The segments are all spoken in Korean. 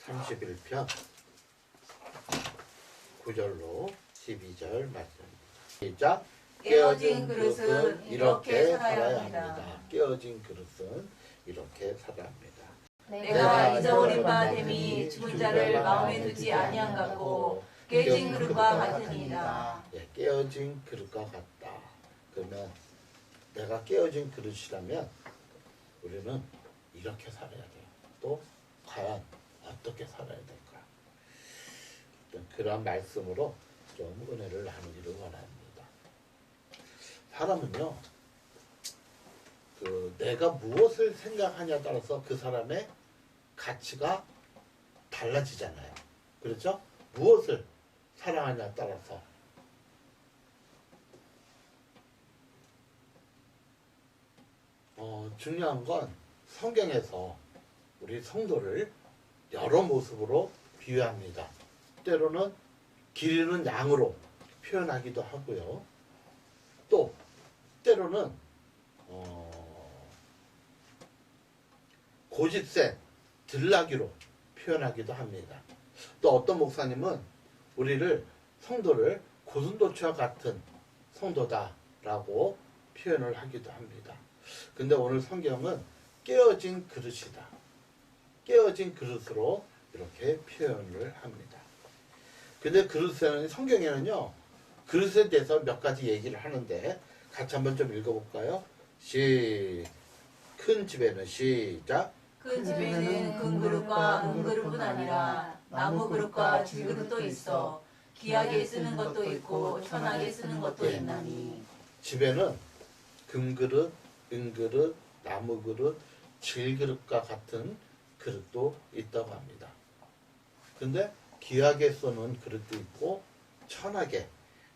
31편 9절로 12절 말씀입니다. 시작. 깨어진 그릇은 이렇게 살아야 합니다. 깨어진 그릇은 이렇게 살아야 합니다. 내가 잊어버린 바 됨이 죽은 자를 마음에 두지 아니한 같고 깨진 그릇과 같으니이다. 예, 깨어진 그릇과 같다. 그러면 내가 깨어진 그릇이라면 우리는 이렇게 살아야 돼요. 또 과연 어떻게 살아야 될까? 그런 말씀으로 좀 은혜를 나누기를 원합니다. 사람은요, 내가 무엇을 생각하냐에 따라서 그 사람의 가치가 달라지잖아요. 그렇죠? 무엇을 사랑하냐에 따라서. 중요한 건 성경에서 우리 성도를 여러 모습으로 비유합니다. 때로는 기르는 양으로 표현하기도 하고요. 또 때로는 고집센 들나귀로 표현하기도 합니다. 또 어떤 목사님은 우리를 성도를 고슴도치와 같은 성도다라고 표현을 하기도 합니다. 근데 오늘 성경은 깨어진 그릇이다. 깨어진 그릇으로 이렇게 표현을 합니다. 근데 그릇에는 성경에는요, 그릇에 대해서 몇 가지 얘기를 하는데 같이 한번 좀 읽어볼까요? 큰 집에는 시작. 큰 집에는 금그릇과 은그릇뿐 아니라 나무 그릇과 질그릇도 있어 귀하게 쓰는 것도 있고 천하게 쓰는 것도 있나니. 집에는 금그릇, 은그릇, 나무그릇, 질그릇과 같은 그릇도 있다고 합니다. 근데 귀하게 쓰는 그릇도 있고 천하게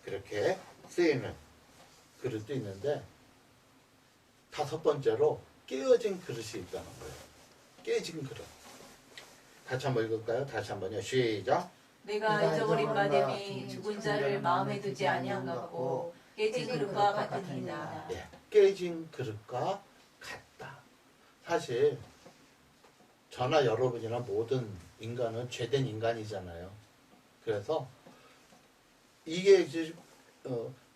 그렇게 쓰이는 그릇도 있는데, 다섯 번째로 깨어진 그릇이 있다는 거예요. 깨진 그릇. 같이 한번 읽을까요? 다시 한번요. 시작. 내가 잊어버린 바 됨이 죽은 자를 마음에 두지 아니한 같고 깨진 그릇과 같으니이다. 예, 깨진 그릇과 같다. 사실 저나 여러분이나 모든 인간은 죄된 인간이잖아요. 그래서 이게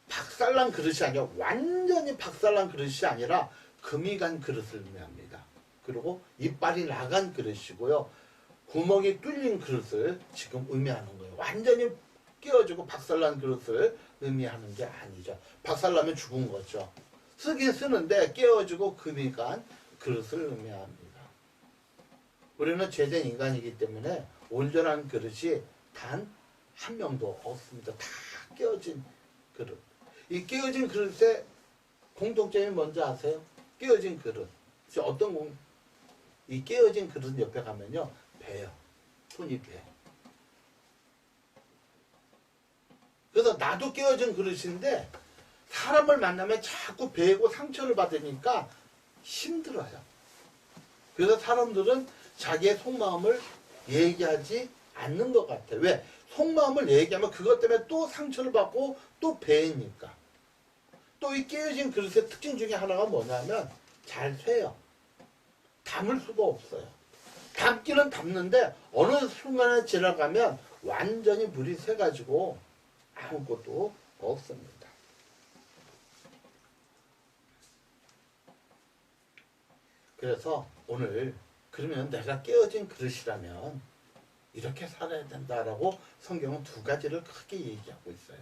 박살난 그릇이 아니라, 완전히 박살난 그릇이 아니라 금이 간 그릇을 의미합니다. 그리고 이빨이 나간 그릇이고요. 구멍이 뚫린 그릇을 지금 의미하는 거예요. 완전히 깨어지고 박살난 그릇을 의미하는 게 아니죠. 박살나면 죽은 거죠. 쓰긴 쓰는데 깨어지고 금이 간 그릇을 의미합니다. 우리는 죄된 인간이기 때문에 온전한 그릇이 단 한 명도 없습니다. 다 깨어진 그릇. 이 깨어진 그릇의 공통점이 뭔지 아세요? 깨어진 그릇. 이 깨어진 그릇 옆에 가면요, 배요. 손이 배. 그래서 나도 깨어진 그릇인데 사람을 만나면 자꾸 배고 상처를 받으니까 힘들어요. 그래서 사람들은 자기의 속마음을 얘기하지 않는 것 같아요. 왜? 속마음을 얘기하면 그것 때문에 또 상처를 받고 또 배이니까. 또 이 깨어진 그릇의 특징 중에 하나가 뭐냐면 잘 쇠요. 담을 수가 없어요. 담기는 담는데 어느 순간에 지나가면 완전히 물이 새가지고 아무것도 없습니다. 그래서 오늘, 그러면 내가 깨어진 그릇이라면 이렇게 살아야 된다라고 성경은 두 가지를 크게 얘기하고 있어요.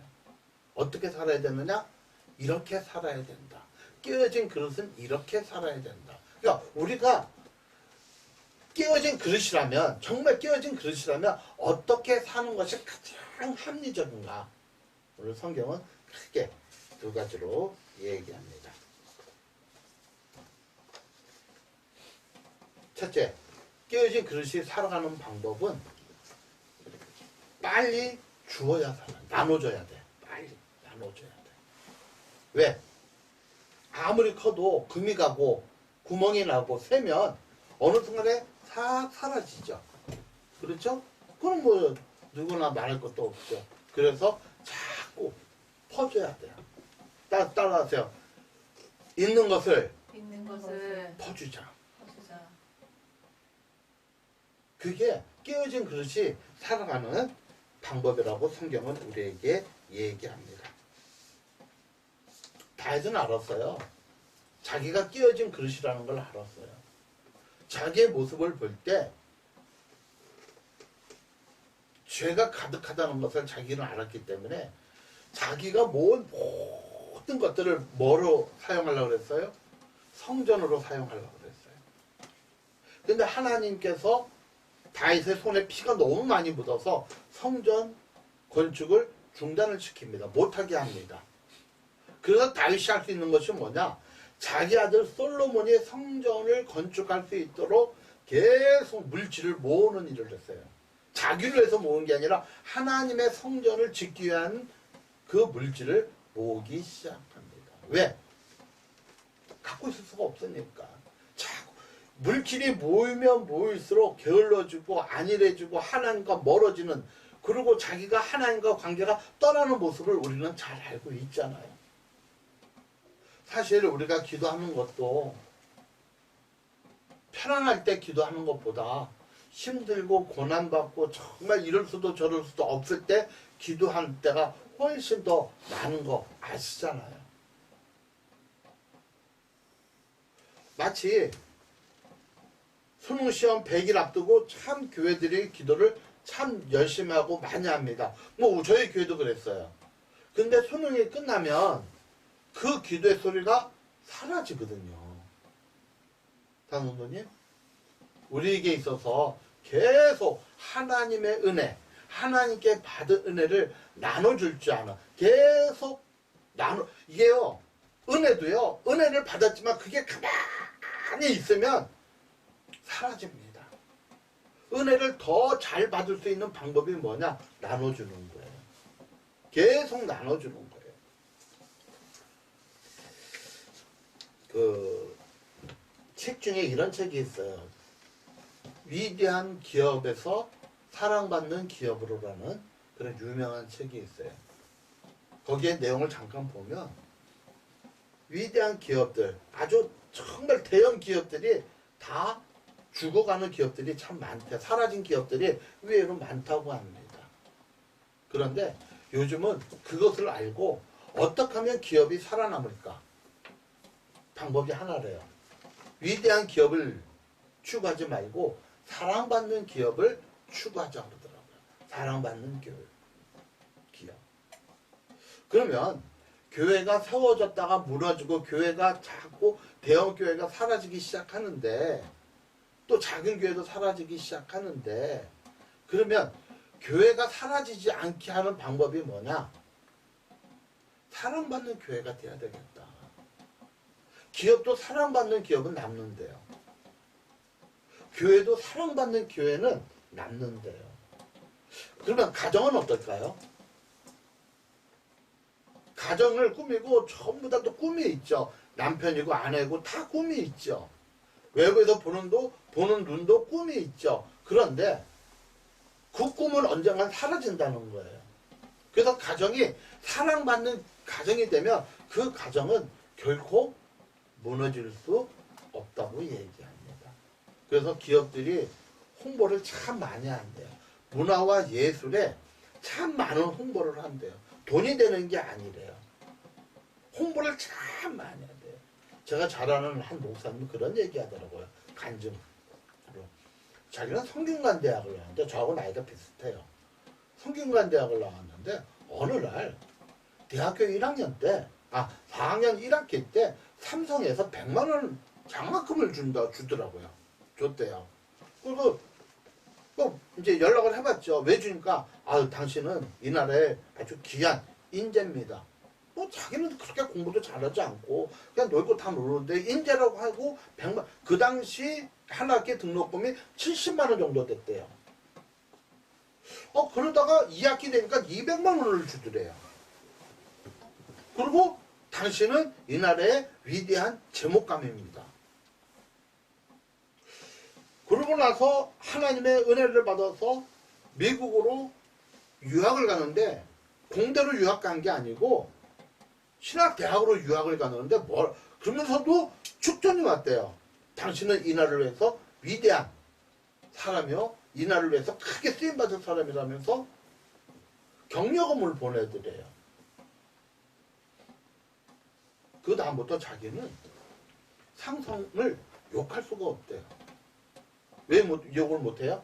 어떻게 살아야 되느냐? 이렇게 살아야 된다. 깨어진 그릇은 이렇게 살아야 된다. 그러니까 우리가 깨어진 그릇이라면, 정말 깨어진 그릇이라면 어떻게 사는 것이 가장 합리적인가? 오늘 성경은 크게 두 가지로 얘기합니다. 첫째, 깨어진 그릇이 살아가는 방법은 빨리 주어야 살아. 나눠줘야 돼. 빨리 나눠줘야 돼. 왜? 아무리 커도 금이 가고 구멍이 나고 새면 어느 순간에 싹 사라지죠. 그렇죠? 그럼 뭐 누구나 말할 것도 없죠. 그래서 자꾸 퍼줘야 돼요. 따라하세요. 있는 것을 퍼주자. 그게 깨어진 그릇이 살아가는 방법이라고 성경은 우리에게 얘기합니다. 다윗은 알았어요. 자기가 깨어진 그릇이라는 걸 알았어요. 자기의 모습을 볼 때 죄가 가득하다는 것을 자기는 알았기 때문에 자기가 모은 모든 것들을 뭐로 사용하려고 그랬어요? 성전으로 사용하려고 그랬어요. 근데 하나님께서 다윗의 손에 피가 너무 많이 묻어서 성전 건축을 중단을 시킵니다. 못하게 합니다. 그래서 다윗이 할 수 있는 것이 뭐냐? 자기 아들 솔로몬이 성전을 건축할 수 있도록 계속 물질을 모으는 일을 했어요. 자기를 위해서 모은 게 아니라 하나님의 성전을 짓기 위한 그 물질을 모으기 시작합니다. 왜? 갖고 있을 수가 없으니까. 자꾸 물질이 모이면 모일수록 게을러지고 안일해지고 하나님과 멀어지는, 그리고 자기가 하나님과 관계가 떠나는 모습을 우리는 잘 알고 있잖아요. 사실 우리가 기도하는 것도 편안할 때 기도하는 것보다 힘들고 고난받고 정말 이럴 수도 저럴 수도 없을 때 기도할 때가 훨씬 더 많은 거 아시잖아요. 마치 수능시험 100일 앞두고 참 교회들이 기도를 참 열심히 하고 많이 합니다. 뭐 저희 교회도 그랬어요. 근데 수능이 끝나면 그 기도의 소리가 사라지거든요. 단원도님, 우리에게 있어서 계속 하나님의 은혜, 하나님께 받은 은혜를 나눠줄 줄 아는, 계속 이게요, 은혜도요, 은혜를 받았지만 그게 가만히 있으면 사라집니다. 은혜를 더 잘 받을 수 있는 방법이 뭐냐? 나눠주는 거예요. 계속 나눠주는 거예요. 그 책 중에 이런 책이 있어요. 위대한 기업에서 사랑받는 기업으로라는 그런 유명한 책이 있어요. 거기에 내용을 잠깐 보면 위대한 기업들, 아주 정말 대형 기업들이 다 죽어가는 기업들이 참 많대. 사라진 기업들이 의외로 많다고 합니다. 그런데 요즘은 그것을 알고 어떻게 하면 기업이 살아남을까? 방법이 하나래요. 위대한 기업을 추구하지 말고 사랑받는 기업을 추구하자고 그러더라고요. 사랑받는 기업. 그러면 교회가 세워졌다가 무너지고 교회가 자꾸 대형 교회가 사라지기 시작하는데, 또 작은 교회도 사라지기 시작하는데, 그러면 교회가 사라지지 않게 하는 방법이 뭐냐? 사랑받는 교회가 돼야 되겠다. 기업도 사랑받는 기업은 남는데요. 교회도 사랑받는 교회는 남는데요. 그러면 가정은 어떨까요? 가정을 꾸미고 전부 다 또 꿈이 있죠. 남편이고 아내고 다 꿈이 있죠. 외부에서 보는 눈도 꿈이 있죠. 그런데 그 꿈은 언젠간 사라진다는 거예요. 그래서 가정이 사랑받는 가정이 되면 그 가정은 결코 무너질 수 없다고 얘기합니다. 그래서 기업들이 홍보를 참 많이 한대요. 문화와 예술에 참 많은 홍보를 한대요. 돈이 되는 게 아니래요. 홍보를 참 많이 한대요. 제가 잘 아는 한 목사님이 그런 얘기 하더라고요. 간증으로. 자기는 성균관 대학을 나왔는데 저하고 나이가 비슷해요. 성균관 대학을 나왔는데 어느 날 대학교 1학년 때 4학년 1학기 때 삼성에서 100만 원 장학금을 주더라고요. 줬대요. 그리고 이제 연락을 해봤죠. 왜 주니까 당신은 이 나라의 아주 귀한 인재입니다. 뭐 자기는 그렇게 공부도 잘하지 않고 그냥 놀고 다 노는데 인재라고 하고 100만, 그 당시 한 학기 등록금이 70만 원 정도 됐대요. 그러다가 2학기 되니까 200만 원을 주더래요. 그리고 당신은 이 나라의 위대한 제목감입니다. 그러고 나서 하나님의 은혜를 받아서 미국으로 유학을 가는데, 공대로 유학 간 게 아니고 신학대학으로 유학을 가는데 그러면서도 축전이 왔대요. 당신은 이 나라를 위해서 위대한 사람이요 이날을 위해서 크게 쓰임받은 사람이라면서 격려금을 보내드려요. 그 다음부터 자기는 상성을 욕할 수가 없대요. 왜 욕을 못해요?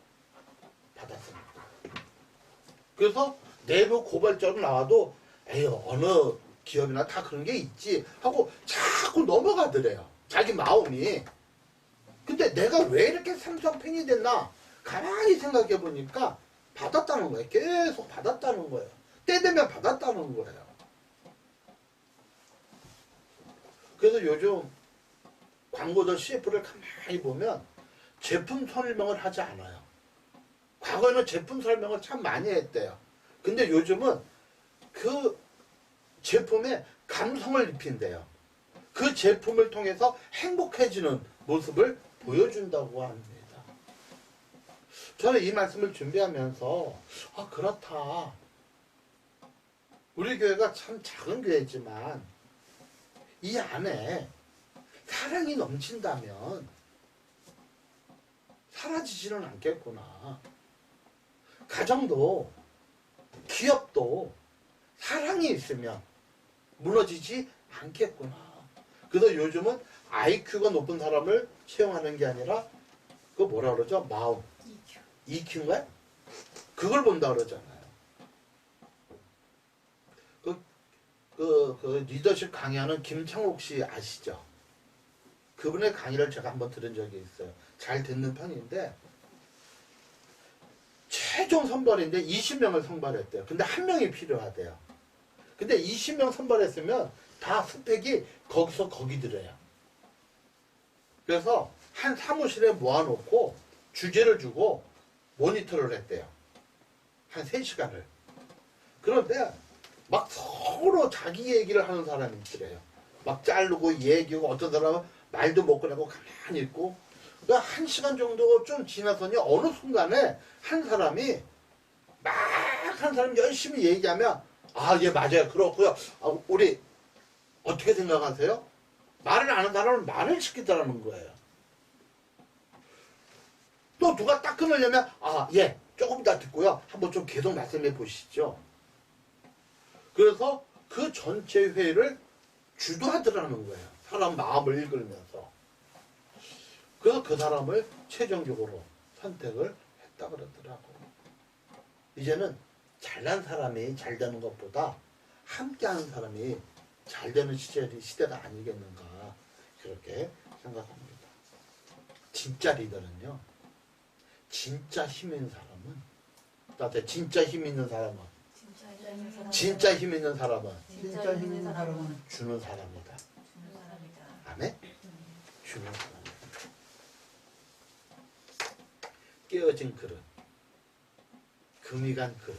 받았으니까. 그래서 내부 고발자로 나와도 에이 어느 기업이나 다 그런 게 있지 하고 자꾸 넘어가더래요. 자기 마음이. 근데 내가 왜 이렇게 삼성 팬이 됐나? 가만히 생각해 보니까 받았다는 거예요. 계속 받았다는 거예요. 때 되면 받았다는 거예요. 그래서 요즘 광고들 CF를 가만히 보면 제품 설명을 하지 않아요. 과거에는 제품 설명을 참 많이 했대요. 근데 요즘은 그 제품에 감성을 입힌대요. 그 제품을 통해서 행복해지는 모습을 보여준다고 합니다. 저는 이 말씀을 준비하면서 그렇다. 우리 교회가 참 작은 교회지만 이 안에 사랑이 넘친다면 사라지지는 않겠구나. 가정도 기업도 사랑이 있으면 무너지지 않겠구나. 그래서 요즘은 IQ가 높은 사람을 채용하는 게 아니라 그 뭐라 그러죠? 마음. EQ인가요? 그걸 본다 그러잖아요. 그 리더십 강의하는 김창옥 씨 아시죠? 그분의 강의를 제가 한번 들은 적이 있어요. 잘 듣는 편인데 최종 선발인데 20명을 선발했대요. 근데 한 명이 필요하대요. 근데 20명 선발했으면 다 스펙이 거기서 거기더래요. 그래서 한 사무실에 모아놓고 주제를 주고 모니터를 했대요. 한 3시간을. 그런데 막 서로 자기 얘기를 하는 사람이 있더래요. 막 자르고 얘기하고 어떤 사람은 말도 못 꺼내고 가만히 있고. 그러니까 1시간 정도 좀 지나서니 어느 순간에 한 사람이 막 한 사람 열심히 얘기하면 예 맞아요 그렇고요. 우리 어떻게 생각하세요? 말을 안 하는 사람은 말을 시키더라는 거예요. 또 누가 딱 끊으려면 예 조금 이따 듣고요. 한번 좀 계속 말씀해 보시죠. 그래서 그 전체 회의를 주도하더라는 거예요. 사람 마음을 읽으면서. 그래서 그 사람을 최종적으로 선택을 했다 그러더라고. 이제는 잘난 사람이 잘 되는 것보다 함께하는 사람이 잘 되는 시대가 아니겠는가 그렇게 생각합니다. 진짜 리더는요. 진짜 힘 있는 사람은 나한테 진짜 힘 있는 사람은 진짜 힘 있는 사람은 진짜 힘 있는 사람은 주는 사람이다. 아멘? 주는 사람이다. 깨어진 그릇, 금이 간 그릇,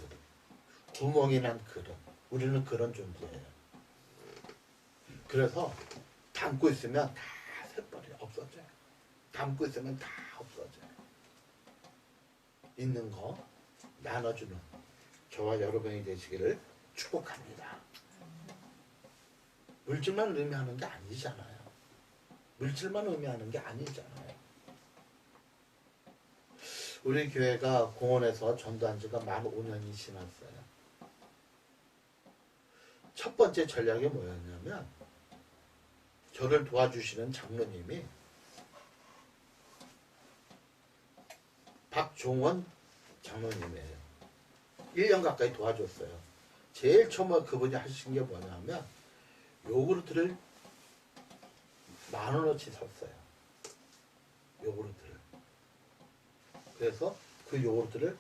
구멍이 난 그릇. 우리는 그런 존재예요. 그래서 담고 있으면 다 새버려 없어져요. 담고 있으면 다 없어져요. 있는 거 나눠주는 저와 여러분이 되시기를 축복합니다. 물질만 의미하는 게 아니잖아요. 물질만 의미하는 게 아니잖아요. 우리 교회가 공원에서 전도한 지가 만 5년이 지났어요. 첫 번째 전략이 뭐였냐면 저를 도와주시는 장로님이 박종원 장로님이에요. 1년 가까이 도와줬어요. 제일 처음에 그분이 하신 게 뭐냐면 요구르트를 10,000원어치 샀어요. 요구르트를. 그래서 그 요구르트를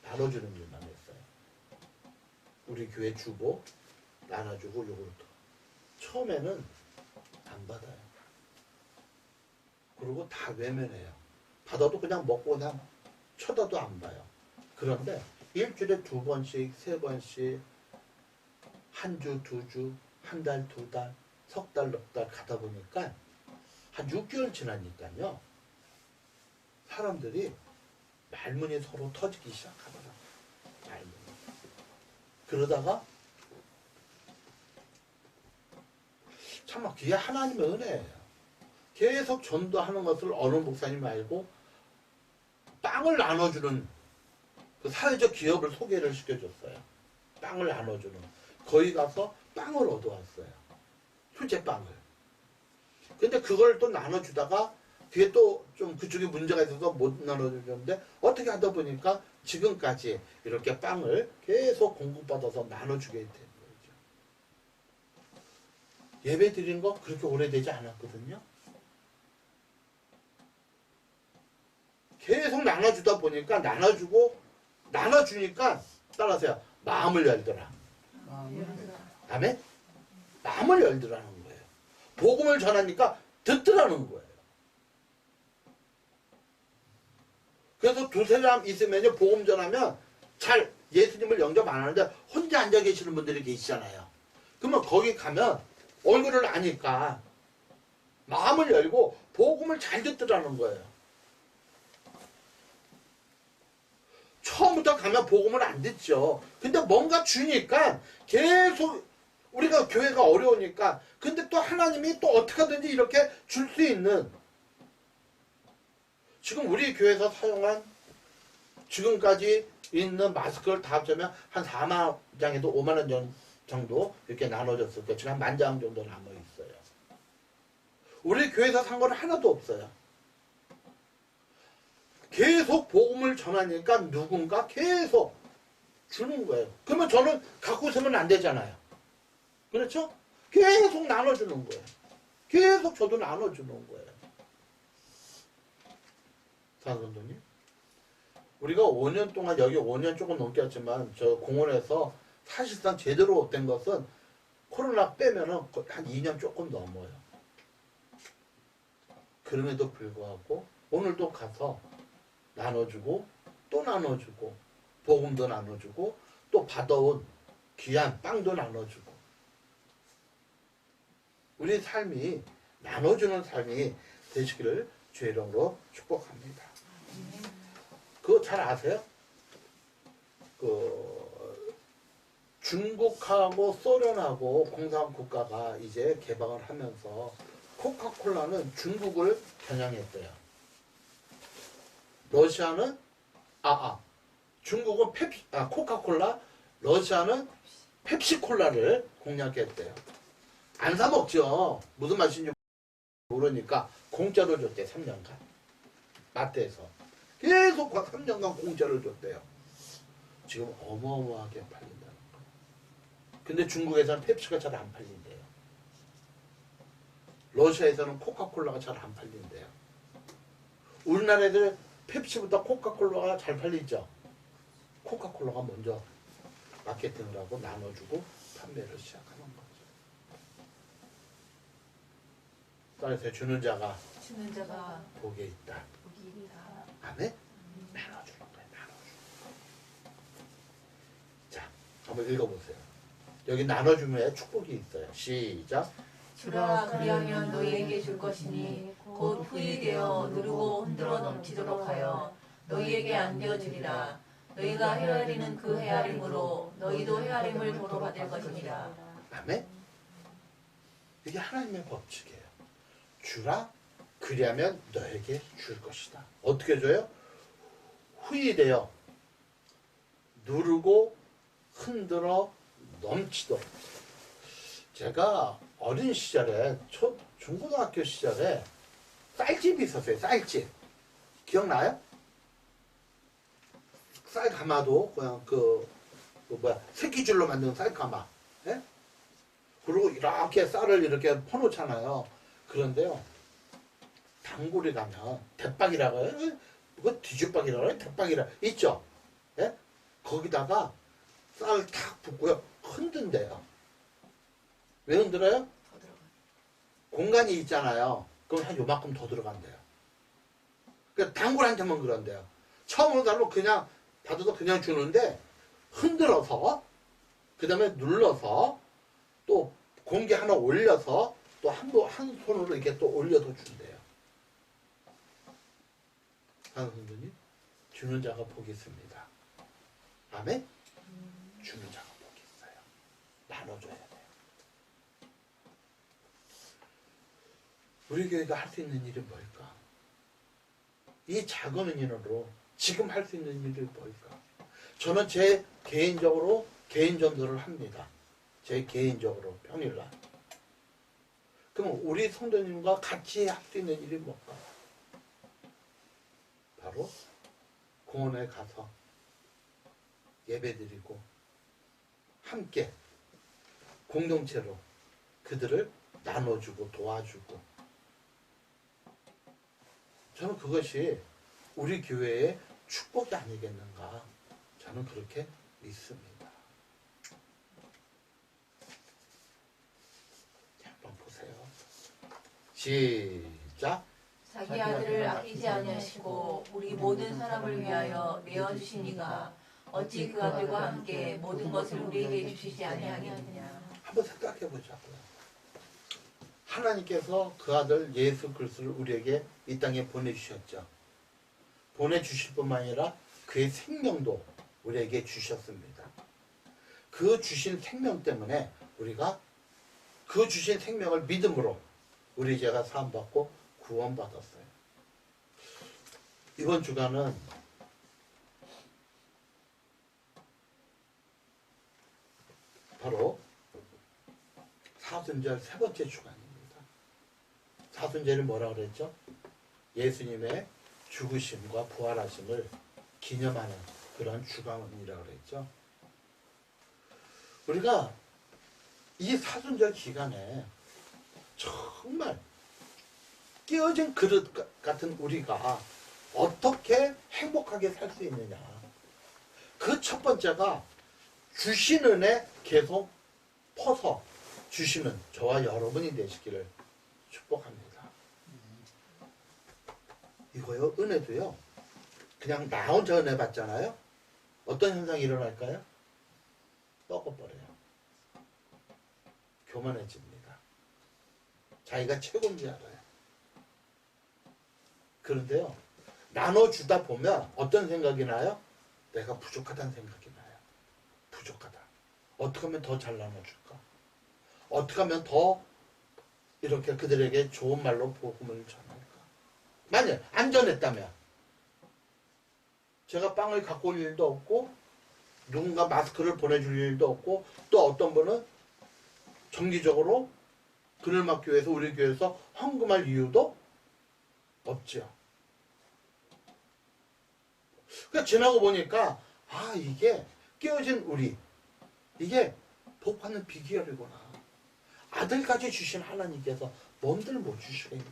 다 나눠주는 일만 했어요. 우리 교회 주보 나눠주고 요구르트. 처음에는 안 받아요. 그리고 다 외면해요. 받아도 그냥 먹고 그냥 쳐다도 안 봐요. 그런데 일주일에 2번씩, 3번씩, 한 주, 2주, 한 달, 2달, 석 달, 넉 달 가다 보니까 한 6개월 지나니까요. 사람들이 말문이 서로 터지기 시작하더라고요. 말문이. 그러다가 참 그게 하나님의 은혜예요. 계속 전도하는 것을 어느 목사님 알고 빵을 나눠주는 그 사회적 기업을 소개를 시켜줬어요. 빵을 나눠주는. 거기 가서 빵을 얻어왔어요. 수제빵을. 근데 그걸 또 나눠주다가 뒤에 또 좀 그쪽에 문제가 있어서 못 나눠주는데 어떻게 하다 보니까 지금까지 이렇게 빵을 계속 공급받아서 나눠주게 된 거죠. 예배 드린 거 그렇게 오래되지 않았거든요. 계속 나눠주다 보니까 나눠주니까 따라서요. 마음을 열더라. 아멘? 마음을 열더라는 거예요. 복음을 전하니까 듣더라는 거예요. 그래서 두세 사람 있으면요, 복음 전하면 잘 예수님을 영접 안 하는데 혼자 앉아 계시는 분들이 계시잖아요. 그러면 거기 가면 얼굴을 아니까 마음을 열고 복음을 잘 듣더라는 거예요. 처음부터 가면 복음을 안 듣죠. 근데 뭔가 주니까 계속 우리가 교회가 어려우니까 근데 또 하나님이 또 어떻게 하든지 이렇게 줄 수 있는 지금 우리 교회에서 사용한 지금까지 있는 마스크를 다 합치면 한 4만 장에도 5만 원 정도 이렇게 나눠졌을 거예요. 지금 한 10,000장 정도 남아있어요. 우리 교회에서 산 건 하나도 없어요. 계속 복음을 전하니까 누군가 계속 주는 거예요. 그러면 저는 갖고 있으면 안 되잖아요. 그렇죠? 계속 나눠주는 거예요. 계속 저도 나눠주는 거예요. 사선도님, 우리가 5년 동안 여기 5년 조금 넘게 했지만 저 공원에서 사실상 제대로 된 것은 코로나 빼면은 한 2년 조금 넘어요. 그럼에도 불구하고 오늘도 가서 나눠주고 또 나눠주고 복음도 나눠주고 또 받아온 귀한 빵도 나눠주고 우리 삶이 나눠주는 삶이 되시기를 주의 이름으로 축복합니다. 그거 잘 아세요? 중국하고 소련하고 공산국가가 이제 개방을 하면서 코카콜라는 중국을 겨냥했대요. 러시아는 중국은 코카콜라, 러시아는 펩시콜라를 공략했대요. 안 사 먹죠. 무슨 맛인지 모르니까 공짜로 줬대. 3년간 마트에서 계속 3년간 공짜로 줬대요. 지금 어마어마하게 팔린다는 거예요. 근데 중국에서는 펩시가 잘 안 팔린대요. 러시아에서는 코카콜라가 잘 안 팔린대요. 우리나라에서 펩시보다 코카콜라가 잘 팔리죠. 코카콜라가 먼저 마케팅을 하고 나눠주고 판매를 시작하는 거죠. 따라서 주는 자가 복에 있다. 아멘? 나눠주는 거예요. 나눠주는 거예요. 자, 한번 읽어보세요. 여기 나눠주면 축복이 있어요. 시작. 주라 그리하면 너희에게 줄 것이니 곧 후이되어 누르고 흔들어 넘치도록 하여 너희에게 안겨주리라. 너희가 헤아리는 그 헤아림으로 너희도 헤아림을 도로 받을 것이니라. 아멘? 이게 하나님의 법칙이에요. 주라 그리하면 너에게 줄 것이다. 어떻게 줘요? 후이되어 누르고 흔들어 넘치도록. 제가 어린 시절에 중고등학교 시절에 쌀집이 있었어요. 쌀집 기억나요? 쌀가마도 그냥 새끼줄로 만든 쌀가마. 예? 그리고 이렇게 쌀을 이렇게 퍼놓잖아요. 그런데요, 단골이 가면 대박이라고 해요. 그거 뒤죽박이라고 해요. 대박이라 있죠. 예? 거기다가 쌀을 탁 붓고요, 흔든대요. 왜 흔들어요? 공간이 있잖아요. 그럼 한 요만큼 더 들어간대요. 그러니까 단골한테만 그런대요. 처음 온 사람은 그냥 받아서 그냥 주는데 흔들어서 그 다음에 눌러서 또 공기 하나 올려서 또 한 손으로 이렇게 또 올려서 준대요. 하는 선생님, 주는 자가 복이 있습니다. 아멘? 주는 자가 복이 있어요. 나눠줘야 돼요. 우리 교회가 할 수 있는 일은 뭘까? 이 작은 은인으로 지금 할 수 있는 일이 뭘까? 저는 제 개인적으로 개인 전도를 합니다. 제 개인적으로 평일날. 그럼 우리 성도님과 같이 할 수 있는 일이 뭘까? 바로 공원에 가서 예배드리고 함께 공동체로 그들을 나눠주고 도와주고, 저는 그것이 우리 교회의 축복이 아니겠는가, 저는 그렇게 믿습니다. 자, 한번 보세요. 시작. 자기 아들을 아끼지 아니하시고 우리 모든 사람을 위하여 내어주신 이가 어찌 그 아들과 함께 모든 것을 우리에게 주시지 아니하겠느냐. 한번 생각해 보자고요. 하나님께서 그 아들 예수 그리스도를 우리에게 이 땅에 보내주셨죠. 보내주실 뿐만 아니라 그의 생명도 우리에게 주셨습니다. 그 주신 생명 때문에 우리가 그 주신 생명을 믿음으로 우리 죄가 사함받고 구원받았어요. 이번 주간은 바로 사순절 세 번째 주간입니다. 사순절이 뭐라 그랬죠? 예수님의 죽으심과 부활하심을 기념하는 그런 주간이라고 그랬죠. 우리가 이 사순절 기간에 정말 깨어진 그릇 같은 우리가 어떻게 행복하게 살 수 있느냐. 그 첫 번째가 주신 은혜 계속 퍼서 주시는 저와 여러분이 되시기를 축복합니다. 이거요, 은혜도요, 그냥 나 혼자 은혜 받잖아요. 어떤 현상이 일어날까요? 썩어버려요. 교만해집니다. 자기가 최고인지 알아요. 그런데요, 나눠주다 보면 어떤 생각이 나요? 내가 부족하다는 생각이 나요. 부족하다. 어떻게 하면 더 잘 나눠줄까? 어떻게 하면 더 이렇게 그들에게 좋은 말로 복음을 전할까? 만약 안전했다면 제가 빵을 갖고 올 일도 없고 누군가 마스크를 보내줄 일도 없고 또 어떤 분은 정기적으로 그늘막 교회에서 우리 교회에서 헌금할 이유도 없죠. 그러니까 지나고 보니까 아, 이게 깨어진 우리, 이게 복받는 비결이구나. 아들까지 주신 하나님께서 뭔들 못 주시겠냐.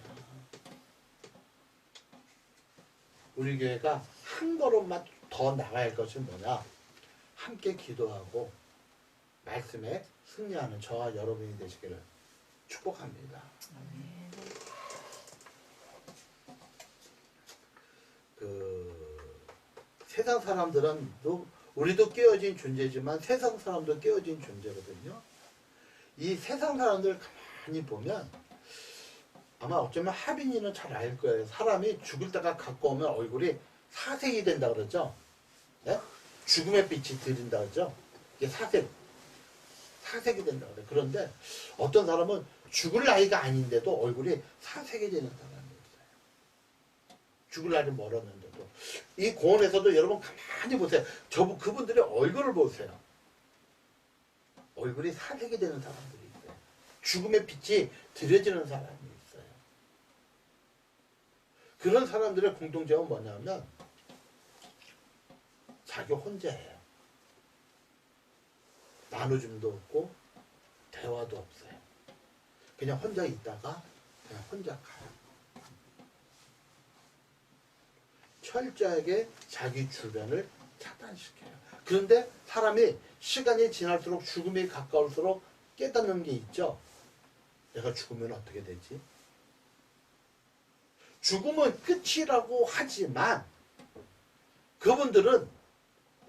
우리 교회가 한 걸음만 더 나가야 할 것은 뭐냐? 함께 기도하고 말씀에 승리하는 저와 여러분이 되시기를 축복합니다. 세상 사람들은 우리도 깨어진 존재지만 세상 사람도 깨어진 존재거든요. 이 세상 사람들 가만히 보면 아마 어쩌면 하빈이는 잘 알 거예요. 사람이 죽을 때가 가까우면 얼굴이 사색이 된다 그러죠. 네? 죽음의 빛이 들린다 그러죠. 이게 사색이 된다 그래요. 그런데 어떤 사람은 죽을 나이가 아닌데도 얼굴이 사색이 되는 사람이 있어요. 죽을 날이 멀었는데도. 이 공원에서도 여러분 가만히 보세요. 그분들의 얼굴을 보세요. 얼굴이 사색이 되는 사람들이 있어요. 죽음의 빛이 들여지는 사람이 있어요. 그런 사람들의 공통점은 뭐냐면 자기 혼자예요. 나눠줌도 없고 대화도 없어요. 그냥 혼자 있다가 그냥 혼자 가요. 철저하게 자기 주변을 차단시켜요. 그런데 사람이 시간이 지날수록 죽음이 가까울수록 깨닫는 게 있죠. 내가 죽으면 어떻게 되지? 죽음은 끝이라고 하지만 그분들은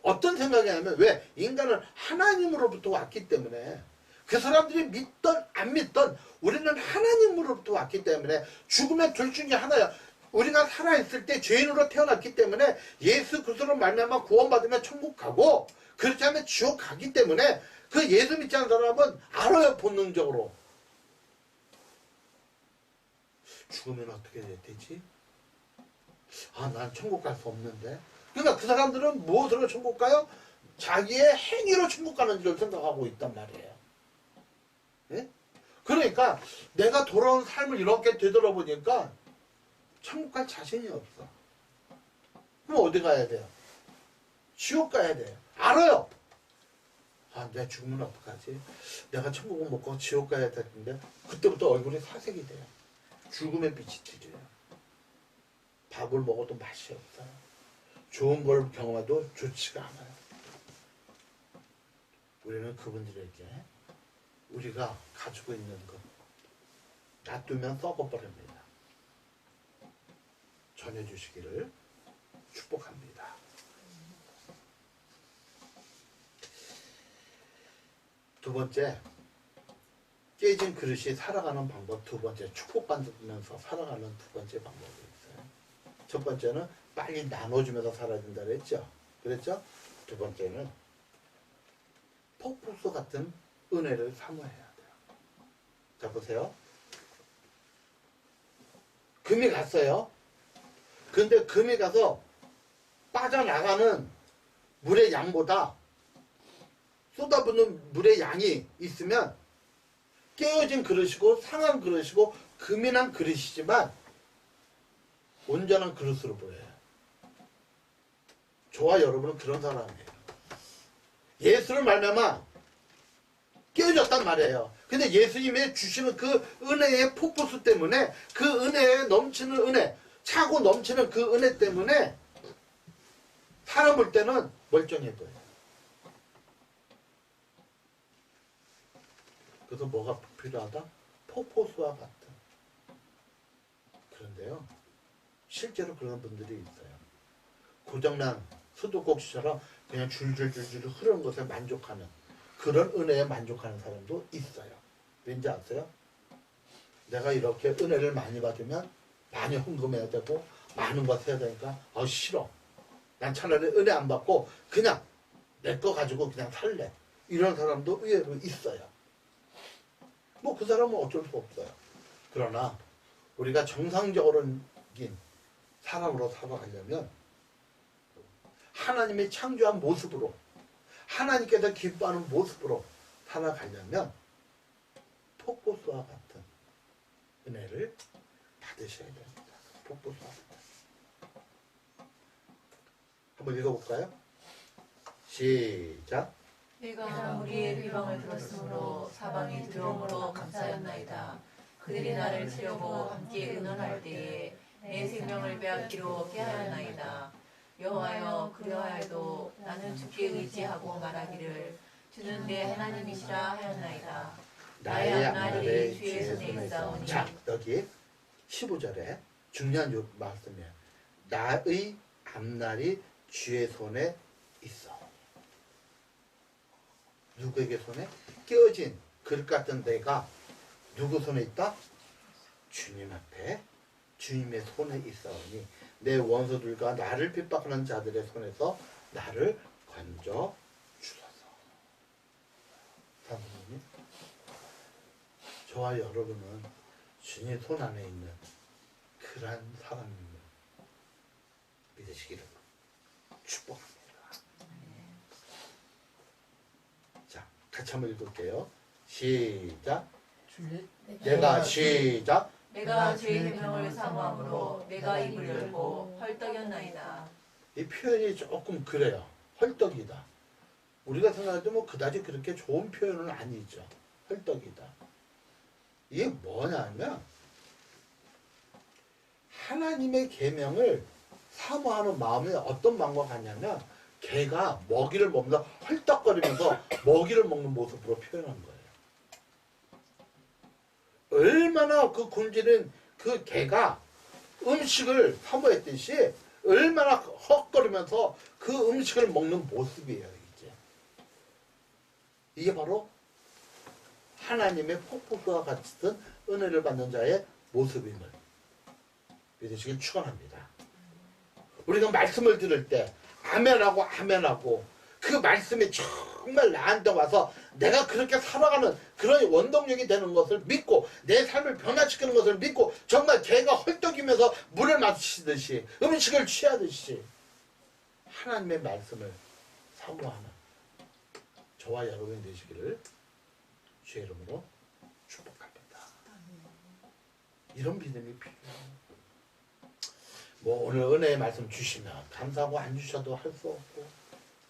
어떤 생각이 하냐면 왜? 인간은 하나님으로부터 왔기 때문에 그 사람들이 믿던 안 믿던 우리는 하나님으로부터 왔기 때문에 죽으면 둘 중에 하나야. 우리가 살아있을 때 죄인으로 태어났기 때문에 예수 그리스도로 말미암아 구원받으면 천국 가고 그렇지 않으면 지옥 가기 때문에 그 예수 믿지 않는 사람은 알아요. 본능적으로. 죽으면 어떻게 되지? 아, 난 천국 갈 수 없는데. 그러니까 그 사람들은 무엇으로 천국 가요? 자기의 행위로 천국 가는 줄 생각하고 있단 말이에요. 예? 그러니까 내가 돌아온 삶을 이렇게 되돌아보니까 천국 갈 자신이 없어. 그럼 어디 가야 돼요? 지옥 가야 돼요. 알아요. 아, 내가 죽으면 어떡하지? 내가 천국은 못 가고 지옥 가야 되는데 그때부터 얼굴이 사색이 돼요. 죽음의 빛이 들려요. 밥을 먹어도 맛이 없어요. 좋은 걸 경험해도 좋지가 않아요. 우리는 그분들에게 우리가 가지고 있는 것 놔두면 썩어버립니다. 전해주시기를 축복합니다. 두 번째, 깨진 그릇이 살아가는 방법. 두 번째, 축복받으면서 살아가는 두 번째 방법이 있어요. 첫 번째는 빨리 나눠주면서 살아야 된다 그랬죠. 그랬죠? 두 번째는 폭포수 같은 은혜를 사모해야 돼요. 자, 보세요. 금이 갔어요. 근데 금이 가서 빠져나가는 물의 양보다 쏟아붓는 물의 양이 있으면 깨어진 그릇이고 상한 그릇이고 금이 난 그릇이지만 온전한 그릇으로 보여요. 저와 여러분은 그런 사람이에요. 예수를 말미암아 깨어졌단 말이에요. 근데 예수님이 주시는 그 은혜의 폭포수 때문에 그 은혜에 넘치는 은혜, 차고 넘치는 그 은혜 때문에 사람 볼 때는 멀쩡해 보여요. 그래서 뭐가 필요하다? 폭포수와 같은. 그런데요, 실제로 그런 분들이 있어요. 고장난 수도꼭지처럼 그냥 줄줄줄줄 흐르는 것에 만족하는 그런 은혜에 만족하는 사람도 있어요. 왠지 아세요? 내가 이렇게 은혜를 많이 받으면 많이 헌금해야 되고 많은 것 해야 되니까 싫어. 난 차라리 은혜 안 받고 그냥 내 거 가지고 그냥 살래. 이런 사람도 의외로 있어요. 뭐 그 사람은 어쩔 수 없어요. 그러나 우리가 정상적인 사람으로 살아가려면 하나님의 창조한 모습으로 하나님께서 기뻐하는 모습으로 살아가려면 폭포수와 같은 은혜를 받으셔야 됩니다. 폭포수와 같은. 한번 읽어볼까요? 시작. 내가 우리의 비방을 들었으므로 사방이 두려움으로 감사하였나이다. 그들이 나를 치려고 함께 의논할 때에 내 생명을 빼앗기로 깨하였나이다. 여호와여, 그리하여도 나는 주께 의지하고 말하기를 주는 내 하나님이시라 하였나이다. 나의 앞날이 주의 손에 있사오니. 자, 여기 15절에 중요한 말씀이에요. 나의 앞날이 주의 손에 있어. 누구에게 손에? 깨어진 그릇 같은 데가 누구 손에 있다? 주님 앞에 주님의 손에 있사오니 내 원수들과 나를 핍박하는 자들의 손에서 나를 건져 주소서. 사모님, 저와 여러분은 주님 손 안에 있는 그러한 사람임을 믿으시기를 축복합니다. 자, 같이 한번 읽을게요. 시작. 내가 시작. 내가 주의 계명을 사모함으로 내가 입을 열고 헐떡였나이다. 이 표현이 조금 그래요. 헐떡이다. 우리가 생각할 때 뭐 그다지 그렇게 좋은 표현은 아니죠. 헐떡이다. 이게 뭐냐면 하나님의 계명을 사모하는 마음이 어떤 마음과 같냐면 개가 먹이를 먹는다 헐떡거리면서 먹이를 먹는 모습으로 표현한 거예요. 얼마나 그 굶주린 그 개가 음식을 사모했듯이 얼마나 헉거리면서 그 음식을 먹는 모습이에요. 이게 바로 하나님의 폭포수와 같은 은혜를 받는 자의 모습임을 믿으시길 축원합니다. 우리가 말씀을 들을 때 아멘하고 아멘하고 그 말씀이 정말 나한테 와서 내가 그렇게 살아가는 그런 원동력이 되는 것을 믿고 내 삶을 변화시키는 것을 믿고 정말 개가 헐떡이면서 물을 마시듯이 음식을 취하듯이 하나님의 말씀을 사모하는 저와 여러분이 되시기를 주의 이름으로 축복합니다. 이런 믿음이 필요해요. 뭐 오늘 은혜의 말씀 주시면 감사하고 안 주셔도 할 수 없고,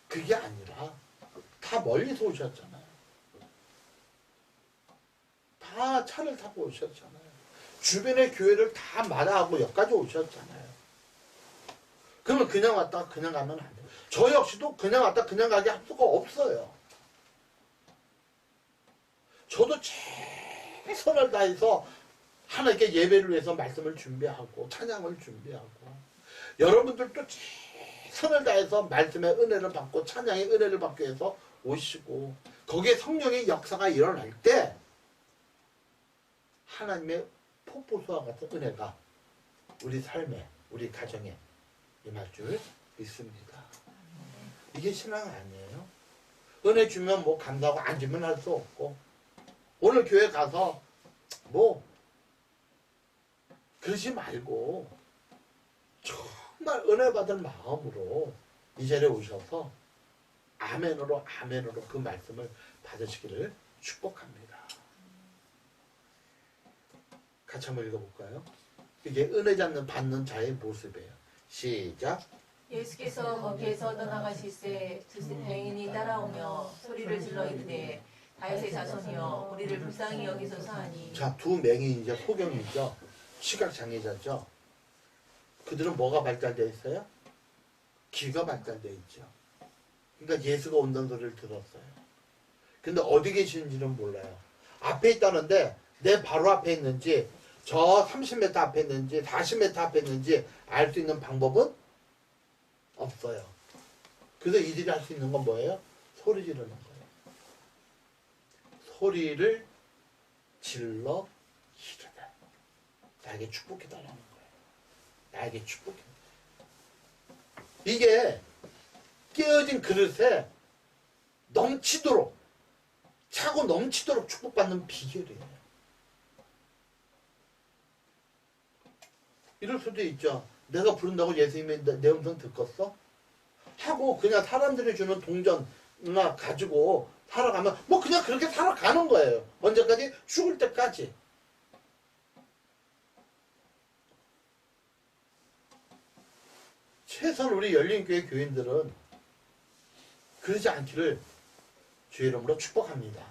그게 아니라 다 멀리서 오셨잖아요. 다 차를 타고 오셨잖아요. 주변의 교회를 다 마다하고 여기까지 오셨잖아요. 그러면 그냥 왔다 그냥 가면 안 돼요. 저 역시도 그냥 왔다 그냥 가게 할 수가 없어요. 저도 최선을 다해서 하나님께 예배를 위해서 말씀을 준비하고 찬양을 준비하고, 여러분들도 최선을 다해서 말씀의 은혜를 받고 찬양의 은혜를 받기 위해서 오시고, 거기에 성령의 역사가 일어날 때 하나님의 폭포수와 같은 은혜가 우리 삶에, 우리 가정에 임할 줄 믿습니다. 이게 신앙 아니에요? 은혜 주면 뭐 감사하고 안 주면 할 수 없고, 오늘 교회 가서 뭐 그러지 말고 정말 은혜 받을 마음으로 이 자리에 오셔서 아멘으로 그 말씀을 받으시기를 축복합니다. 같이 한번 읽어볼까요? 이게 은혜 받는 자의 모습이에요. 시작. 예수께서 거기에서 떠나가실새 두 행인이 따라오며 소리를 질러 이르되 다윗의 자손이여 우리를 불쌍히 여기소서 하니. 자, 두 맹이 이제 소경이죠. 시각장애자죠. 그들은 뭐가 발달되어 있어요? 귀가 발달되어 있죠. 그러니까 예수가 온다는 소리를 들었어요. 근데 어디 계시는지는 몰라요. 앞에 있다는데 내 바로 앞에 있는지, 저 30m 앞에 있는지 40m 앞에 있는지 알 수 있는 방법은 없어요. 그래서 이들이 할 수 있는 건 뭐예요? 소리 지르는 거예요. 소리를 질러 이르되 나에게 축복해달라는 거예요. 나에게 축복해. 이게 깨어진 그릇에 넘치도록, 차고 넘치도록 축복받는 비결이에요. 이럴 수도 있죠. 내가 부른다고 예수님이 내 음성 듣겠어? 하고 그냥 사람들이 주는 동전이나 가지고 살아가면 뭐 그냥 그렇게 살아가는 거예요. 언제까지? 죽을 때까지. 최소한 우리 열린교회 교인들은 그러지 않기를 주의 이름으로 축복합니다.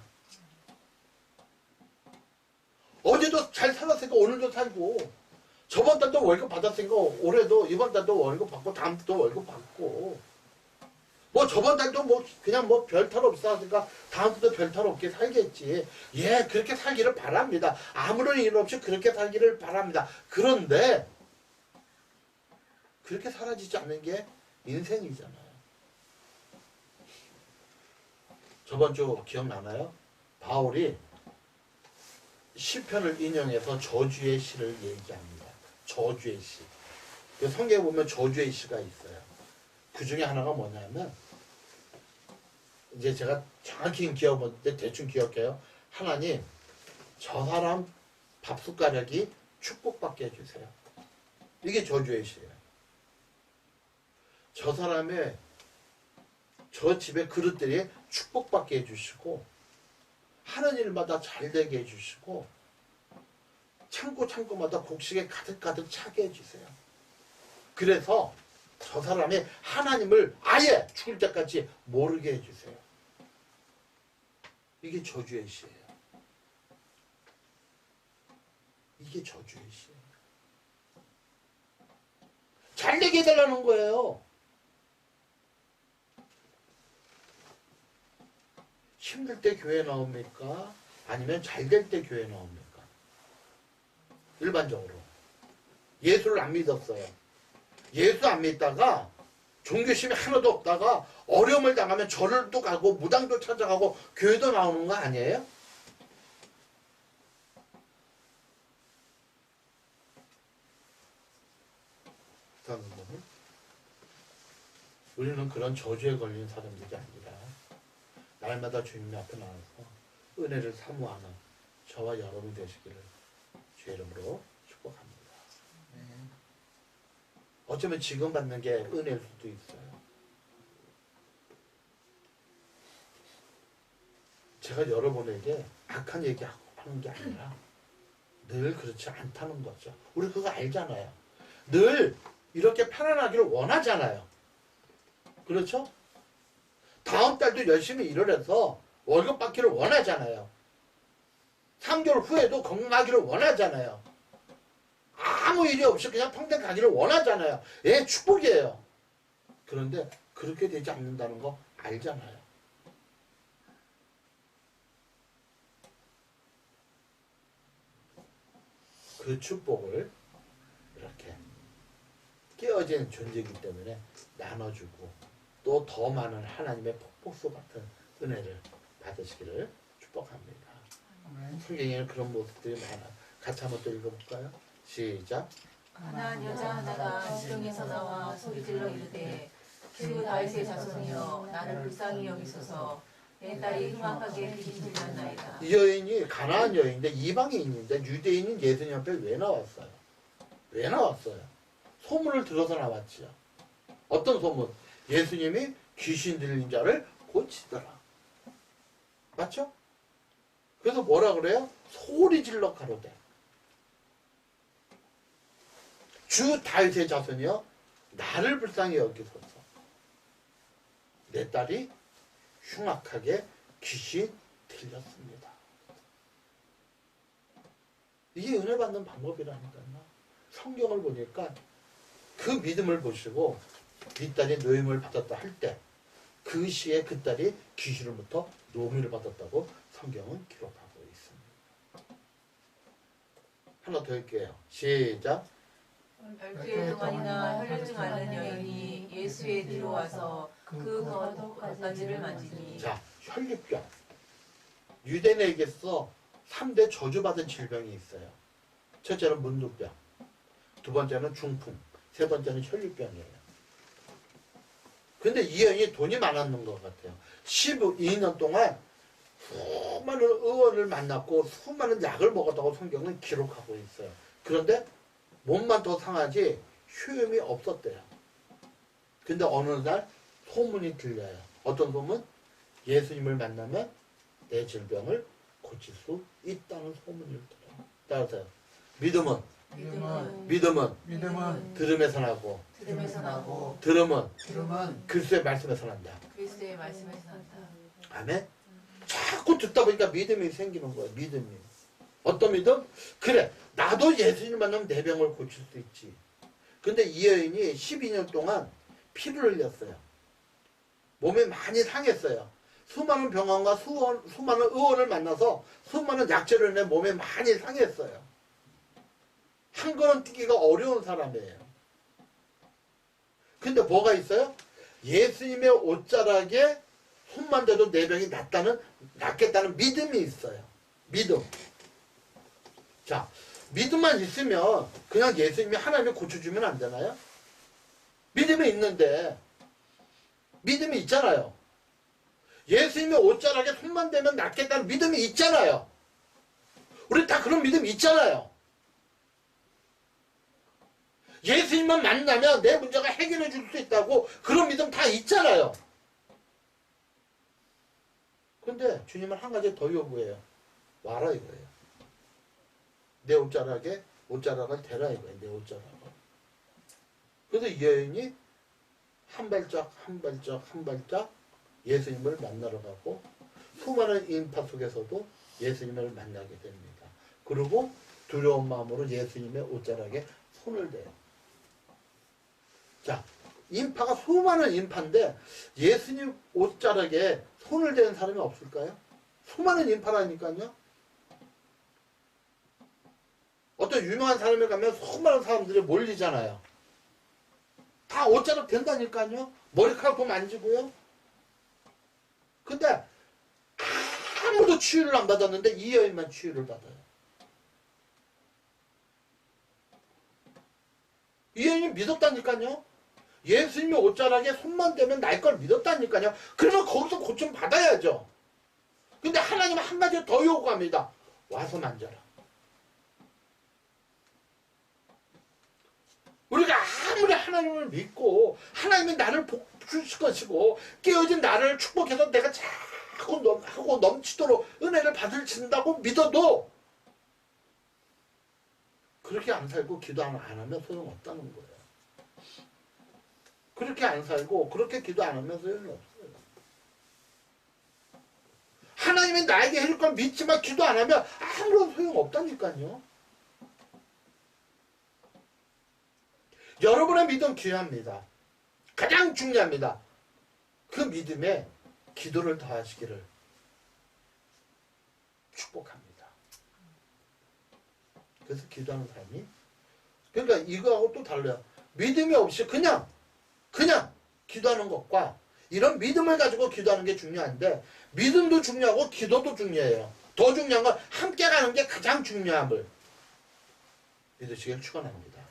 어제도 잘 살았으니까 오늘도 살고, 저번 달도 월급 받았으니까 올해도, 이번 달도 월급 받고 다음 달도 월급 받고, 뭐 저번 달도 뭐 그냥 뭐 별탈 없이 살았으니까 다음 달도 별탈 없게 살겠지. 예, 그렇게 살기를 바랍니다. 아무런 일 없이 그렇게 살기를 바랍니다. 그런데 그렇게 사라지지 않는 게 인생이잖아요. 저번 주 기억나나요? 바울이 시편을 인용해서 저주의 시를 얘기합니다. 저주의 시. 성경에 보면 저주의 시가 있어요. 그 중에 하나가 뭐냐면, 이제 제가 정확히 기억 못했는데 대충 기억해요. 하나님, 저 사람 밥숟가락이 축복받게 해주세요. 이게 저주의 시예요. 저 사람의, 저 집의 그릇들이 축복받게 해주시고, 하는 일마다 잘되게 해주시고, 창고마다 곡식에 가득가득 차게 해주세요. 그래서 저 사람이 하나님을 아예 죽을 때까지 모르게 해주세요. 이게 저주의 시예요. 이게 저주의 시예요. 잘되게 해달라는 거예요. 힘들 때 교회 나옵니까? 아니면 잘 될 때 교회 나옵니까? 일반적으로. 예수를 안 믿었어요. 예수 안 믿다가 종교심이 하나도 없다가 어려움을 당하면 절도 가고 무당도 찾아가고 교회도 나오는 거 아니에요? 우리는 그런 저주에 걸린 사람들이 아니라 날마다 주님 앞에 나와서 은혜를 사모하는 저와 여러분 되시기를 주의 이름으로 축복합니다. 어쩌면 지금 받는 게 은혜일 수도 있어요. 제가 여러분에게 악한 얘기하고 하는 게 아니라 늘 그렇지 않다는 거죠. 우리 그거 알잖아요. 늘 이렇게 편안하기를 원하잖아요. 그렇죠? 다음 달도 열심히 일을 해서 월급 받기를 원하잖아요. 3개월 후에도 건강하기를 원하잖아요. 아무 일이 없이 그냥 평생 가기를 원하잖아요. 예, 축복이에요. 그런데 그렇게 되지 않는다는 거 알잖아요. 그 축복을 이렇게 깨어진 존재이기 때문에 나눠주고 또 더 많은 하나님의 폭포수 같은 은혜를 받으시기를 축복합니다. 아멘. 성경에는 그런 모습들이 많아. 같이 한번 또 읽어볼까요? 시작. 가나안 여자 하나가 시경에서 나와 소리질러 이르되 주 다윗의 자손이여 나를 불쌍히 여기소서 내 딸이 흉악하게 귀신 들렸나이다. 이 여인이 가나안 여인인데 이방인인데 유대인인 예수님 앞에 왜 나왔어요? 왜 나왔어요? 소문을 들어서 나왔지요. 어떤 소문? 예수님이 귀신 들린 자를 고치더라. 맞죠? 그래서 뭐라 그래요? 소리 질러 가로되 주 다윗의 자손이여 나를 불쌍히 여기소서. 내 딸이 흉악하게 귀신 들렸습니다. 이게 은혜 받는 방법이라니까요. 성경을 보니까 그 믿음을 보시고 네 딸이 노임을 받았다 할 때 그 시에 그 딸이 귀신으로부터 노임을 받았다고 성경은 기록하고 있습니다. 하나 더 할게요. 시작. 12일 동안이나 혈류증 앓는 여인이 예수의 뒤로 와서 그 겉가지를 만지니. 자, 혈류병. 유대인에게서 3대 저주받은 질병이 있어요. 첫째는 문둥병, 두 번째는 중풍, 세 번째는 혈류병이에요. 근데 이 여인이 돈이 많았는 것 같아요. 12년 동안 수많은 의원을 만났고 수많은 약을 먹었다고 성경은 기록하고 있어요. 그런데 몸만 더 상하지 효험이 없었대요. 근데 어느 날 소문이 들려요. 어떤 소문? 예수님을 만나면 내 질병을 고칠 수 있다는 소문을 들어요. 따라서요. 믿음은 들음에서 나고 들음에서 나고 들음은 그리스도의 말씀에서 난다. 그리스도의 말씀에서 난다. 아멘. 자꾸 듣다 보니까 믿음이 생기는 거예요. 믿음이. 어떤 믿음? 그래, 나도 예수님 만나면 내 병을 고칠 수 있지. 근데 이 여인이 12년 동안 피를 흘렸어요. 몸이 많이 상했어요. 수많은 병원과 수많은 의원을 만나서 수많은 약재를 내 몸에 많이 상했어요. 한 걸음 뛰기가 어려운 사람이에요. 근데 뭐가 있어요? 예수님의 옷자락에 손만 대도 내 병이 낫겠다는 믿음이 있어요. 믿음. 자, 믿음만 있으면 그냥 예수님이 하나님이 고쳐주면 안 되나요? 믿음이 있는데, 믿음이 있잖아요. 예수님의 옷자락에 손만 대면 낫겠다는 믿음이 있잖아요. 우리 다 그런 믿음이 있잖아요. 예수님만 만나면 내 문제가 해결해 줄 수 있다고 그런 믿음 다 있잖아요. 근데 주님은 한 가지 더 요구해요. 와라 이거예요. 내 옷자락을 대라 이거예요. 내 옷자락을. 그래서 이 여인이 한 발짝 예수님을 만나러 가고 수많은 인파 속에서도 예수님을 만나게 됩니다. 그리고 두려운 마음으로 예수님의 옷자락에 손을 대요. 자, 인파가 수많은 인파인데 예수님 옷자락에 손을 대는 사람이 없을까요? 수많은 인파라니까요. 어떤 유명한 사람에 가면 수많은 사람들이 몰리잖아요. 다 옷자락 된다니까요. 머리카락도 만지고요. 근데 아무도 치유를 안 받았는데 이 여인만 치유를 받아요. 이 여인이 믿었다니까요. 예수님의 옷자락에 손만 대면 날 걸 믿었다니까요. 그러면 거기서 고침 받아야죠. 근데 하나님은 한 가지 더 요구합니다. 와서 만져라. 우리가 아무리 하나님을 믿고 하나님이 나를 복 주실 것이고 깨어진 나를 축복해서 내가 잘 하고 넘치도록 은혜를 받으신다고 믿어도 그렇게 안 살고 기도 안 하면 소용없다는 거예요. 그렇게 안 살고 그렇게 기도 안 하면 소용이 없어요. 하나님이 나에게 해줄 걸 믿지만 기도 안 하면 아무런 소용없다니까요. 여러분의 믿음 귀합니다. 가장 중요합니다. 그 믿음에 기도를 더하시기를 축복합니다. 그래서 기도하는 사람이, 그러니까 이거하고 또 달라요. 믿음이 없이 그냥 기도하는 것과 이런 믿음을 가지고 기도하는 게 중요한데, 믿음도 중요하고 기도도 중요해요. 더 중요한 건 함께 가는 게 가장 중요함을 믿으시길 축원합니다.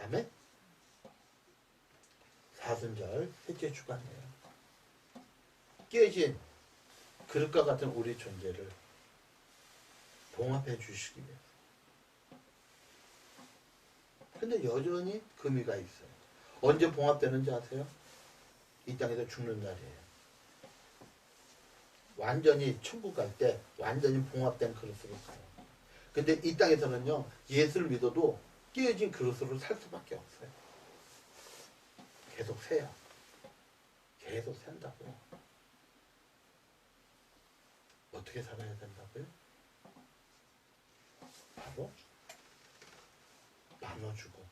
아멘. 사순절 셋째 주간이에요. 깨진 그릇과 같은 우리 존재를 봉합해 주시기 위해서. 근데 여전히 금이가 있어요. 언제 봉합되는지 아세요? 이 땅에서 죽는 날이에요. 완전히 천국 갈 때 완전히 봉합된 그릇으로 가요. 근데 이 땅에서는요, 예수를 믿어도 깨어진 그릇으로 살 수밖에 없어요. 계속 세요. 계속 샌다고요. 어떻게 살아야 된다고요? 바로 나눠주고,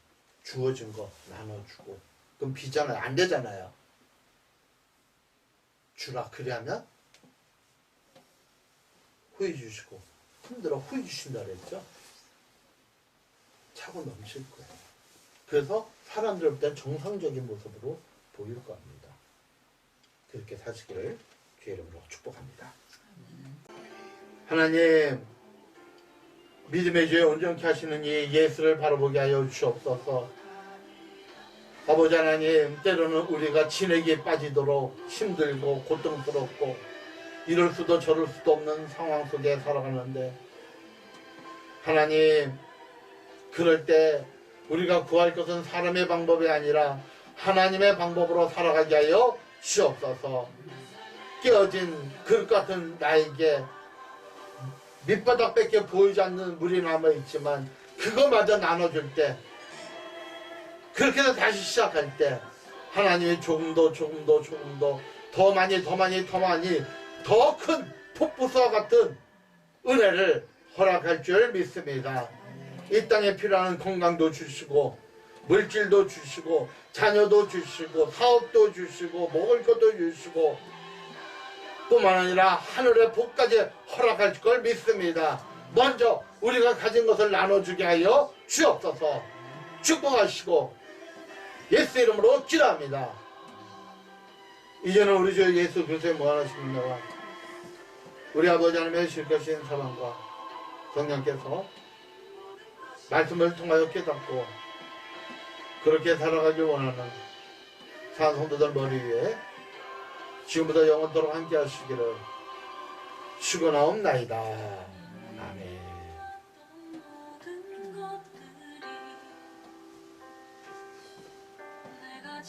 주어진 거 나눠주고. 그럼 비잖아요. 안 되잖아요. 주라 그리하면 후히 주시고, 흔들어 후히 주신다 그랬죠. 차고 넘칠 거예요. 그래서 사람들 볼 땐 정상적인 모습으로 보일 겁니다. 그렇게 사시기를 주의 이름으로 축복합니다. 하나님, 믿음의 죄 온전케 하시는 이 예수를 바라보게 하여 주시옵소서. 아버지 하나님, 때로는 우리가 진액에 빠지도록 힘들고 고통스럽고 이럴 수도 저럴 수도 없는 상황 속에 살아가는데, 하나님, 그럴 때 우리가 구할 것은 사람의 방법이 아니라 하나님의 방법으로 살아가게 하여 주옵소서. 깨어진 그릇 같은 나에게 밑바닥밖에 보이지 않는 물이 남아있지만 그거마저 나눠줄 때, 그렇게 해서 다시 시작할 때 하나님이 조금 더 더 많이 더 큰 폭포수와 같은 은혜를 허락할 줄 믿습니다. 이 땅에 필요한 건강도 주시고 물질도 주시고 자녀도 주시고 사업도 주시고 먹을 것도 주시고 뿐만 아니라 하늘의 복까지 허락할 걸 믿습니다. 먼저 우리가 가진 것을 나눠주게 하여 주옵소서. 축복하시고 예수 이름으로 기도합니다. 이제는 우리 주 예수 그리스도의 무한하신 은혜와 우리 아버지 하나님의 실컷신 사랑과 성령께서 말씀을 통하여 깨닫고 그렇게 살아가길 원하는 산성도들 머리 위에 지금부터 영원토록 함께 하시기를 축원하옵나이다. 아멘. 모든 것들이 내가